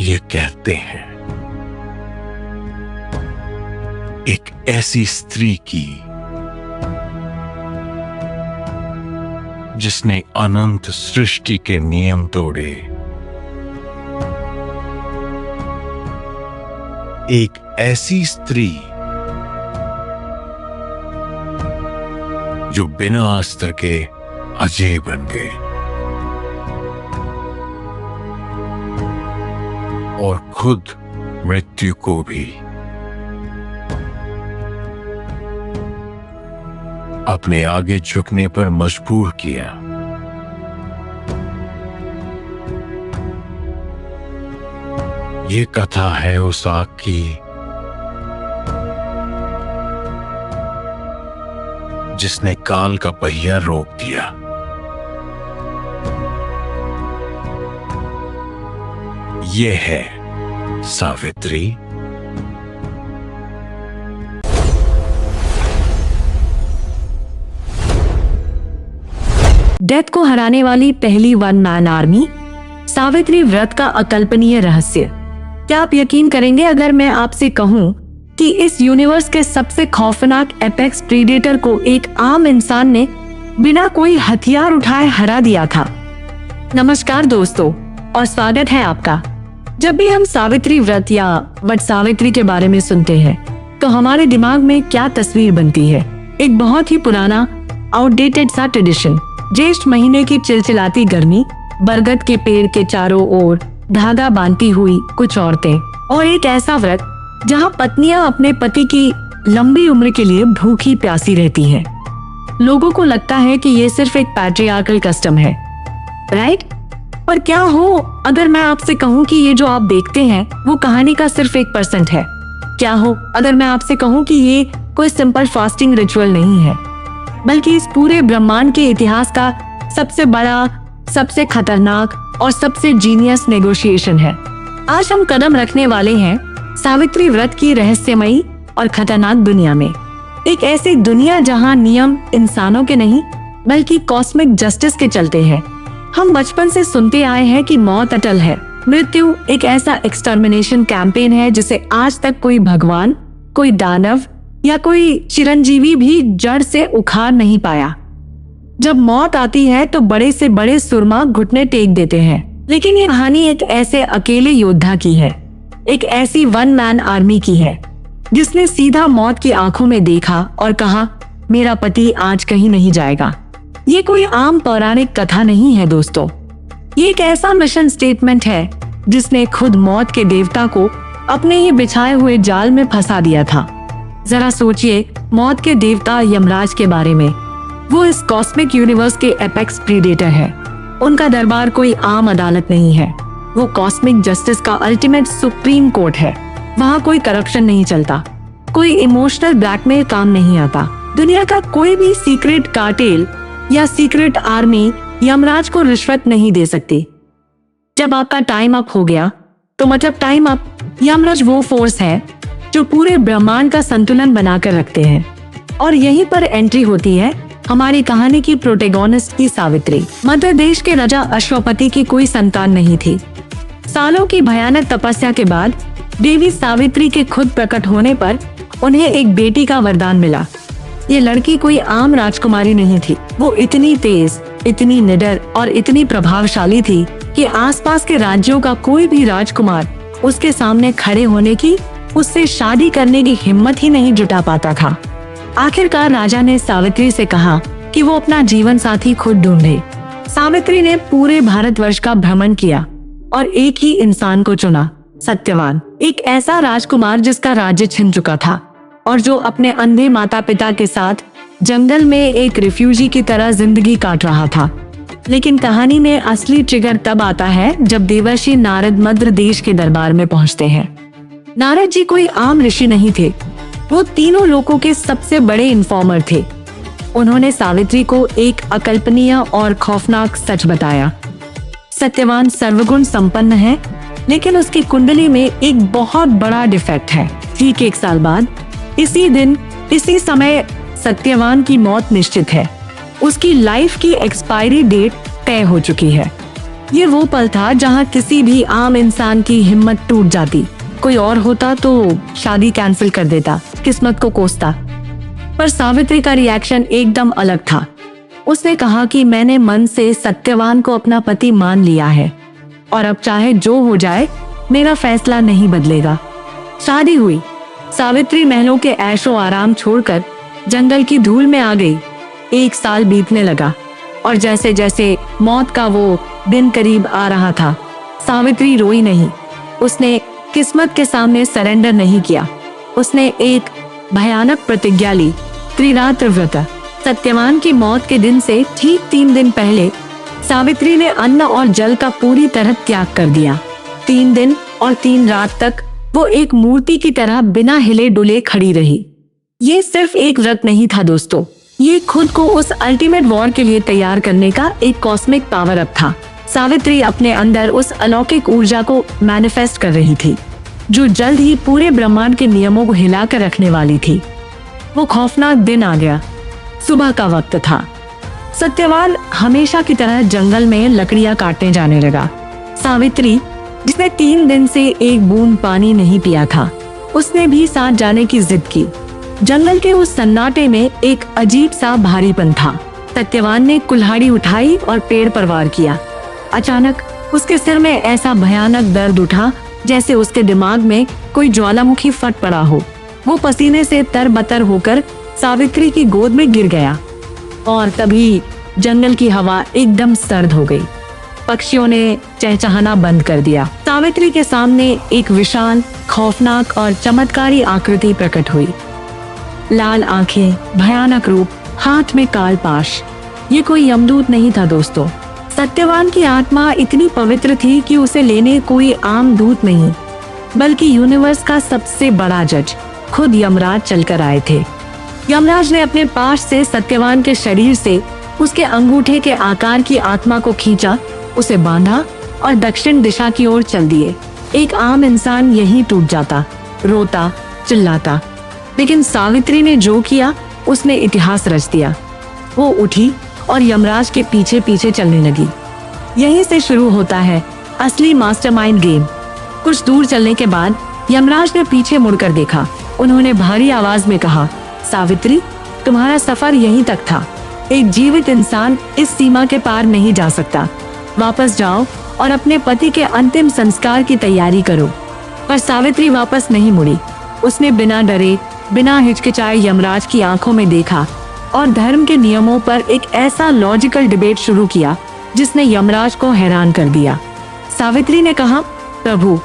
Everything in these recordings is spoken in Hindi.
ये कहते हैं एक ऐसी स्त्री की जिसने अनंत सृष्टि के नियम तोड़े, एक ऐसी स्त्री जो बिना अस्त्र के अजय बन गए और खुद मृत्यु को भी अपने आगे झुकने पर मजबूर किया। ये कथा है उस आग की जिसने काल का पहिया रोक दिया। ये है सावित्री। डेथ को हराने वाली पहली वन मैन आर्मी, सावित्री व्रत का अकल्पनीय रहस्य। क्या आप यकीन करेंगे अगर मैं आपसे कहूं कि इस यूनिवर्स के सबसे खौफनाक एपेक्स प्रीडेटर को एक आम इंसान ने बिना कोई हथियार उठाए हरा दिया था। नमस्कार दोस्तों और स्वागत है आपका। जब भी हम सावित्री व्रत या वट सावित्री के बारे में सुनते हैं तो हमारे दिमाग में क्या तस्वीर बनती है? एक बहुत ही पुराना आउटडेटेड सा ट्रेडिशन। ज्येष्ठ महीने की चिलचिलाती गर्मी, बरगद के पेड़ के चारों ओर धागा बांधती हुई कुछ औरतें और एक ऐसा व्रत जहां पत्नियां अपने पति की लंबी उम्र के लिए भूखी प्यासी रहती हैं। लोगों को लगता है कि ये सिर्फ एक पैट्रियार्कल कस्टम है, राइट? पर क्या हो अगर मैं आपसे कहूँ कि ये जो आप देखते हैं वो कहानी का सिर्फ 1% है? क्या हो अगर मैं आपसे कहूँ कि ये कोई सिंपल फास्टिंग रिचुअल नहीं है, बल्कि इस पूरे ब्रह्मांड के इतिहास का सबसे बड़ा, सबसे खतरनाक और सबसे जीनियस नेगोशिएशन है। आज हम कदम रखने वाले हैं सावित्री व्रत की रहस्यमयी और खतरनाक दुनिया में। एक ऐसी दुनिया जहां नियम इंसानों के नहीं बल्कि कॉस्मिक जस्टिस के चलते हैं। हम बचपन से सुनते आए हैं कि मौत अटल है, मृत्यु एक ऐसा एक्सटर्मिनेशन कैंपेन है जिसे आज तक कोई भगवान, कोई दानव या कोई चिरंजीवी भी जड़ से उखाड़ नहीं पाया। जब मौत आती है तो बड़े से बड़े सुरमा घुटने टेक देते हैं, लेकिन ये कहानी एक ऐसे अकेले योद्धा की है, एक ऐसी वन मैन आर्मी की है जिसने सीधा मौत की आंखों में देखा और कहा, मेरा पति आज कहीं नहीं जाएगा। ये कोई आम पौराणिक कथा नहीं है दोस्तों, ये एक ऐसा मिशन स्टेटमेंट है जिसने खुद मौत के देवता को अपने ही बिछाए हुए जाल में फंसा दिया था। जरा सोचिए मौत के देवता यमराज के बारे में। वो इस कॉस्मिक यूनिवर्स के एपेक्स प्रीडेटर है। उनका दरबार कोई आम अदालत नहीं है, वो कॉस्मिक जस्टिस का अल्टीमेट सुप्रीम कोर्ट है। वहाँ कोई करप्शन नहीं चलता, कोई इमोशनल ब्लैकमेल काम नहीं आता। दुनिया का कोई भी सीक्रेट कार्टेल या सीक्रेट आर्मी यमराज को रिश्वत नहीं दे सकती। जब आपका टाइम अप हो गया तो मतलब टाइम अप। यमराज वो फोर्स है जो पूरे ब्रह्मांड का संतुलन बनाकर रखते हैं। और यहीं पर एंट्री होती है हमारी कहानी की प्रोटेगोनिस्ट की सावित्री। मध्य देश के राजा अश्वपति की कोई संतान नहीं थी। सालों की भयानक तपस्या के बाद देवी सावित्री के खुद प्रकट होने पर उन्हें एक बेटी का वरदान मिला। ये लड़की कोई आम राजकुमारी नहीं थी, वो इतनी तेज, इतनी निडर और इतनी प्रभावशाली थी कि आसपास के राज्यों का कोई भी राजकुमार उसके सामने खड़े होने की, उससे शादी करने की हिम्मत ही नहीं जुटा पाता था। आखिरकार राजा ने सावित्री से कहा कि वो अपना जीवन साथी खुद ढूंढे। सावित्री ने पूरे भारतवर्ष का भ्रमण किया और एक ही इंसान को चुना, सत्यवान। एक ऐसा राजकुमार जिसका राज्य छिन चुका था और जो अपने अंधे माता पिता के साथ जंगल में एक रिफ्यूजी की तरह जिंदगी काट रहा था। लेकिन कहानी में असली ट्रिगर तब आता है जब देवर्षि नारद मद्र देश के दरबार में पहुंचते हैं। नारद जी कोई आम ऋषि नहीं थे, वो तीनों लोगों के सबसे बड़े इन्फॉर्मर थे। उन्होंने सावित्री को एक अकल्पनीय और खौफनाक सच बताया। सत्यवान सर्वगुण संपन्न है, लेकिन उसकी कुंडली में एक बहुत बड़ा डिफेक्ट है। ठीक 1 साल बाद, इसी दिन, इसी समय सत्यवान की मौत निश्चित है। उसकी लाइफ की एक्सपायरी डेट तय हो चुकी है। ये वो पल था जहाँ किसी भी आम इंसान की हिम्मत टूट जाती। कोई और होता तो शादी कैंसिल कर देता, किस्मत को कोसता। पर सावित्री का रिएक्शन एकदम अलग था। उसने कहा कि मैंने मन से सत्यवान को अपना पति मान लिया है और अब चाहे जो हो जाए मेरा फैसला नहीं बदलेगा। शादी हुई। सावित्री महलों के ऐशो आराम छोड़कर जंगल की धूल में आ गई। 1 साल बीतने लगा और जैसे जैसे मौत का वो दिन करीब आ रहा था, सावित्री रोई नहीं। उसने किस्मत के सामने सरेंडर नहीं किया। उसने एक भयानक प्रतिज्ञा ली, त्रिरात्र व्रत। सत्यवान की मौत के दिन से ठीक 3 दिन पहले सावित्री ने अन्न और जल का पूरी तरह त्याग कर दिया। 3 दिन और 3 रात तक वो एक मूर्ति की तरह बिना हिले डुले खड़ी रही। ये सिर्फ एक व्रत नहीं था दोस्तों, ये खुद को उस अल्टीमेट वॉर के लिए तैयार करने का एक कॉस्मिक पावर अप था। सावित्री अपने अंदर उस अलौकिक ऊर्जा को मैनिफेस्ट कर रही थी जो जल्द ही पूरे ब्रह्मांड के नियमों को हिलाकर रखने वाली थी। वो खौफनाक दिन आ गया। सुबह का वक्त था। सत्यवान हमेशा की तरह जंगल में लकड़ियां काटने जाने लगा। सावित्री, जिसने 3 दिन से एक बूंद पानी नहीं पिया था, उसने भी साथ जाने की जिद की। जंगल के उस सन्नाटे में एक अजीब सा भारीपन था। सत्यवान ने कुल्हाड़ी उठाई और पेड़ पर वार किया। अचानक उसके सिर में ऐसा भयानक दर्द उठा जैसे उसके दिमाग में कोई ज्वालामुखी फट पड़ा हो। वो पसीने से तरबतर होकर सावित्री की गोद में गिर गया और तभी जंगल की हवा एकदम सर्द हो गई। पक्षियों ने चहचहाना बंद कर दिया। सावित्री के सामने एक विशाल, खौफनाक और चमत्कारी आकृति प्रकट हुई। लाल आंखें, भयानक रूप, हाथ में काल पाश। ये कोई यमदूत नहीं था दोस्तों। सत्यवान की आत्मा इतनी पवित्र थी कि उसे लेने कोई आम दूत नहीं, बल्कि यूनिवर्स का सबसे बड़ा जज, खुद यमराज चलकर आए थे। यमराज ने अपने पाश से सत्यवान के शरीर से उसके अंगूठे के आकार की आत्मा को खींचा, उसे बांधा और दक्षिण दिशा की ओर चल दिए। एक आम इंसान यहीं टूट जाता, रोता, चिल्लाता, लेकिन सावित्री ने जो किया उसने इतिहास रच दिया। वो उठी और यमराज के पीछे पीछे चलने लगी। यहीं से शुरू होता है असली मास्टरमाइंड गेम। कुछ दूर चलने के बाद यमराज ने पीछे मुड़कर देखा। उन्होंने भारी आवाज में कहा, सावित्री, तुम्हारा सफर यहीं तक था। एक जीवित इंसान इस सीमा के पार नहीं जा सकता। वापस जाओ और अपने पति के अंतिम संस्कार की तैयारी करो। पर सावित्री वापस नहीं मुड़ी। उसने बिना डरे, बिना हिचकिचाए यमराज की आंखों में देखा और धर्म के नियमों पर एक ऐसा लॉजिकल डिबेट शुरू किया जिसने यमराज को हैरान कर दिया। सावित्री ने कहा, प्रभु,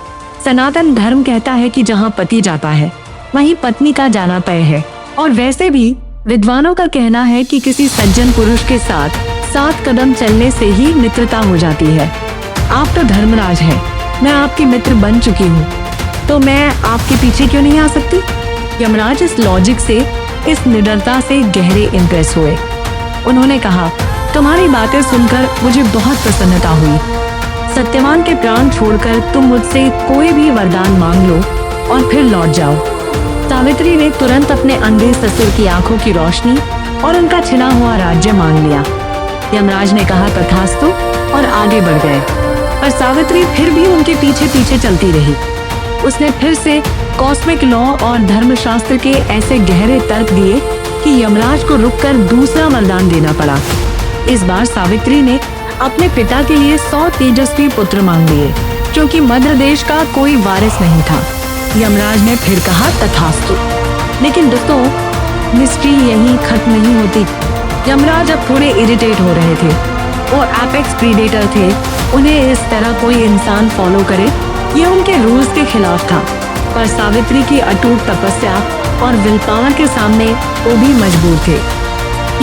सनातन धर्म कहता है कि जहाँ पति जाता है वहीं पत्नी का जाना तय है, और वैसे भी विद्वानों का कहना है कि किसी सज्जन पुरुष के साथ 7 कदम चलने से ही मित्रता हो जाती है। आप तो धर्मराज हैं, मैं आपकी मित्र बन चुकी हूँ, तो मैं आपके पीछे क्यों नहीं आ सकती? यमराज इस लॉजिक से, इस निडरता से गहरे इम्प्रेस हुए। उन्होंने कहा, तुम्हारी बातें सुनकर मुझे बहुत प्रसन्नता हुई। सत्यवान के प्राण छोड़कर तुम मुझसे कोई भी वरदान मांग लो और फिर लौट जाओ। सावित्री ने तुरंत अपने अंधे ससुर की आंखों की रोशनी और उनका छिना हुआ राज्य मांग लिया। यमराज ने कहा, तथास्तु, और आगे बढ़ गए। पर सावित्री फिर भी उनके पीछे पीछे चलती रही। उसने फिर से कॉस्मिक लॉ और धर्मशास्त्र के ऐसे गहरे तर्क दिए कि यमराज को रुककर दूसरा वरदान देना पड़ा। इस बार सावित्री ने अपने पिता के लिए 100 तेजस्वी पुत्र मांग लिए, क्योंकि मध्य देश का कोई वारिस नहीं था। यमराज ने फिर कहा, तथास्तु। लेकिन दोस्तों, मिस्ट्री यहीं खत्म नहीं होती। यमराज अब थोड़े इरिटेट हो रहे थे। वो एपेक्स प्रीडेटर थे। उन्हें इस तरह कोई इंसान फॉलो करे, ये उनके रूल्स के खिलाफ था। पर सावित्री की अटूट तपस्या और विल पावर के सामने वो भी मजबूर थे।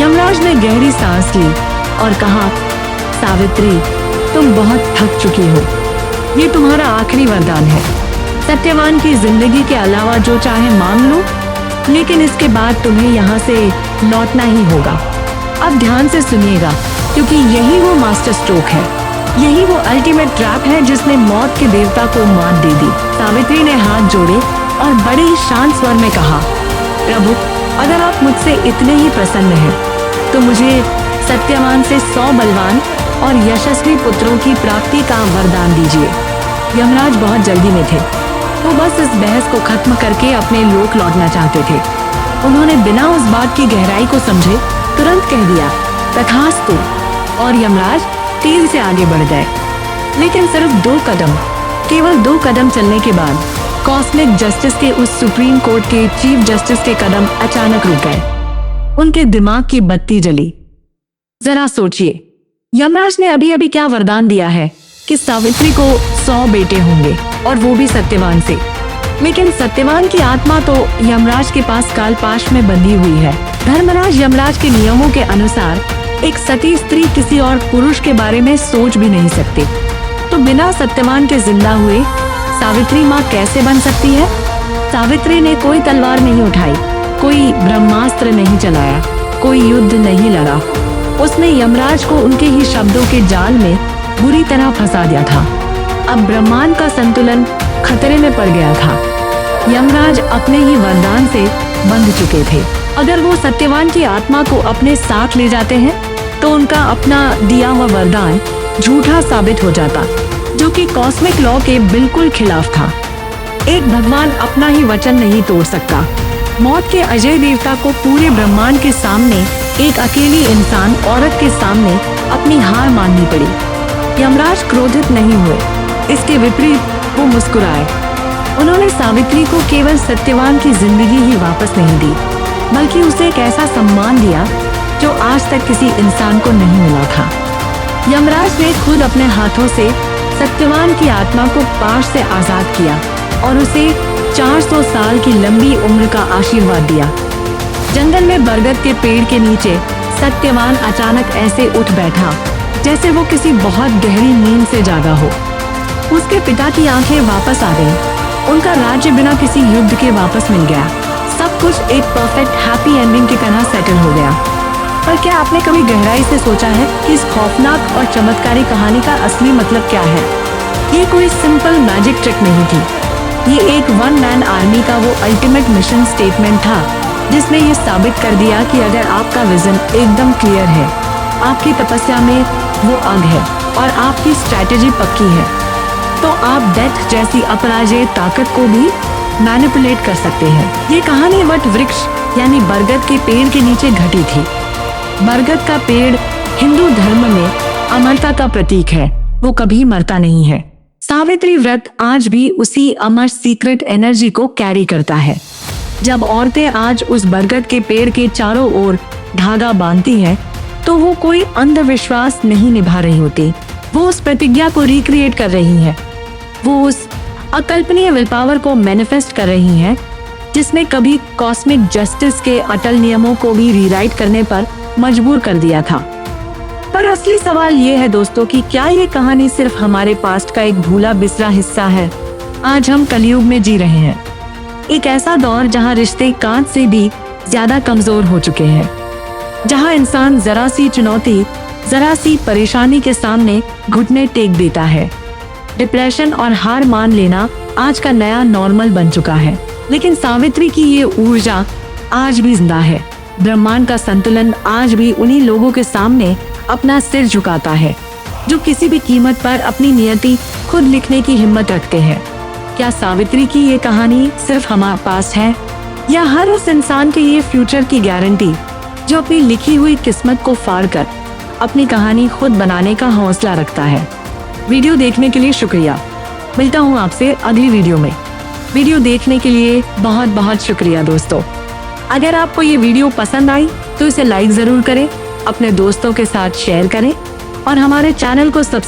यमराज ने गहरी सांस ली और कहा, सावित्री, तुम बहुत थक चुकी हो। ये तुम्हारा आखिरी वरदान है। सत्यवान की जिंदगी के अलावा जो चाहे मांग लो, लेकिन इसके बाद तुम्हें यहाँ से लौटना ही होगा। अब ध्यान से सुनिएगा, क्योंकि यही वो मास्टर स्ट्रोक है, यही वो अल्टीमेट ट्रैप है जिसने मौत के देवता को मात दे दी। सावित्री ने हाथ जोड़े और बड़े ही शांत स्वर में कहा, प्रभु, अगर आप मुझसे इतने ही प्रसन्न हैं, तो मुझे सत्यवान से 100 बलवान और यशस्वी पुत्रों की प्राप्ति का वरदान दीजिए। यमराज बहुत जल्दी में थे। वो बस इस बहस को खत्म करके अपने लोक लौटना चाहते थे। उन्होंने बिना उस बात की गहराई को समझे तुरंत कह दिया, तथास्तु, और यमराज तेजी से आगे बढ़ गए। लेकिन सिर्फ 2 कदम, केवल 2 कदम चलने के बाद कॉस्मिक जस्टिस के उस सुप्रीम कोर्ट के चीफ जस्टिस के कदम अचानक रुक गए। उनके दिमाग की बत्ती जली। जरा सोचिए, यमराज ने अभी अभी क्या वरदान दिया है कि सावित्री को 100 बेटे होंगे, और वो भी सत्यवान से। लेकिन सत्यवान की आत्मा तो यमराज के पास कालपाश में बंधी हुई है। धर्मराज यमराज के नियमों के अनुसार एक सती स्त्री किसी और पुरुष के बारे में सोच भी नहीं सकती। तो बिना सत्यवान के जिंदा हुए सावित्री माँ कैसे बन सकती है? सावित्री ने कोई तलवार नहीं उठाई, कोई ब्रह्मास्त्र नहीं चलाया, कोई युद्ध नहीं लड़ा। उसने यमराज को उनके ही शब्दों के जाल में बुरी तरह फंसा दिया था। अब ब्रह्मांड का संतुलन खतरे में पड़ गया था। यमराज अपने ही वरदान से बंध चुके थे। अगर वो सत्यवान की आत्मा को अपने साथ ले जाते हैं तो उनका अपना दिया हुआ वरदान झूठा साबित हो जाता, जो कि कॉस्मिक लॉ के बिल्कुल खिलाफ था। एक भगवान अपना ही वचन नहीं तोड़ सकता। मौत के अजय देवता को पूरे ब्रह्मांड के सामने एक अकेली इंसान औरत के सामने अपनी हार माननी पड़ी। यमराज क्रोधित नहीं हुए, इसके विपरीत वो मुस्कुराए। उन्होंने सावित्री को केवल सत्यवान की जिंदगी ही वापस नहीं दी, बल्कि उसे एक ऐसा सम्मान दिया जो आज तक किसी इंसान को नहीं मिला था। यमराज ने खुद अपने हाथों से सत्यवान की आत्मा को पाश से आजाद किया और उसे 400 साल की लंबी उम्र का आशीर्वाद दिया। जंगल में बरगद के पेड़ के नीचे सत्यवान अचानक ऐसे उठ बैठा जैसे वो किसी बहुत गहरी नींद से जागा हो। उसके पिता की आंखें वापस आ गईं। उनका राज्य बिना किसी युद्ध के वापस मिल गया। सब कुछ एक परफेक्ट हैप्पी एंडिंग की तरह सेटल हो गया। पर क्या आपने कभी गहराई से सोचा है कि इस खौफनाक और चमत्कारी कहानी का असली मतलब क्या है? ये कोई सिंपल मैजिक ट्रिक नहीं थी। ये एक 1 मैन आर्मी का वो अल्टीमेट मिशन स्टेटमेंट था, जिसने ये साबित कर दिया कि अगर आपका विजन एकदम क्लियर है, आपकी तपस्या में वो आग है और आपकी स्ट्रैटेजी पक्की है, तो आप डेथ जैसी अपराजय ताकत को भी मैनिपुलेट कर सकते हैं। ये कहानी वट वृक्ष यानी बरगद के पेड़ के नीचे घटी थी। बरगद का पेड़ हिंदू धर्म में अमरता का प्रतीक है, वो कभी मरता नहीं है। सावित्री व्रत आज भी उसी अमर सीक्रेट एनर्जी को कैरी करता है। जब औरतें आज उस बरगद के पेड़ के चारों ओर धागा बांधती हैं, तो वो कोई अंधविश्वास नहीं निभा रही होती। वो उस प्रतिज्ञा को रिक्रिएट कर रही हैं। वो उस अकल्पनीय विल पावर को मैनिफेस्ट कर रही हैं, जिसने कभी कॉस्मिक जस्टिस के अटल नियमों को भी रीराइट करने पर मजबूर कर दिया था। पर असली सवाल ये है दोस्तों कि क्या ये कहानी सिर्फ हमारे पास्ट का एक भूला बिसरा हिस्सा है? आज हम कलयुग में जी रहे हैं, एक ऐसा दौर जहां रिश्ते कांच से भी ज्यादा कमजोर हो चुके हैं, जहां इंसान जरा सी चुनौती, जरा सी परेशानी के सामने घुटने टेक देता है। डिप्रेशन और हार मान लेना आज का नया नॉर्मल बन चुका है। लेकिन सावित्री की ये ऊर्जा आज भी जिंदा है। ब्रह्मांड का संतुलन आज भी उन्हीं लोगों के सामने अपना सिर झुकाता है, जो किसी भी कीमत पर अपनी नियति खुद लिखने की हिम्मत रखते हैं। क्या सावित्री की ये कहानी सिर्फ हमारे पास है, या हर उस इंसान के लिए फ्यूचर की गारंटी जो अपनी लिखी हुई किस्मत को फाड़कर अपनी कहानी खुद बनाने का हौसला रखता है? वीडियो देखने के लिए शुक्रिया। मिलता हूँ आपसे अगली वीडियो में। वीडियो देखने के लिए बहुत बहुत शुक्रिया दोस्तों। अगर आपको ये वीडियो पसंद आई तो इसे लाइक जरूर करें, अपने दोस्तों के साथ शेयर करें और हमारे चैनल को सब्सक्राइब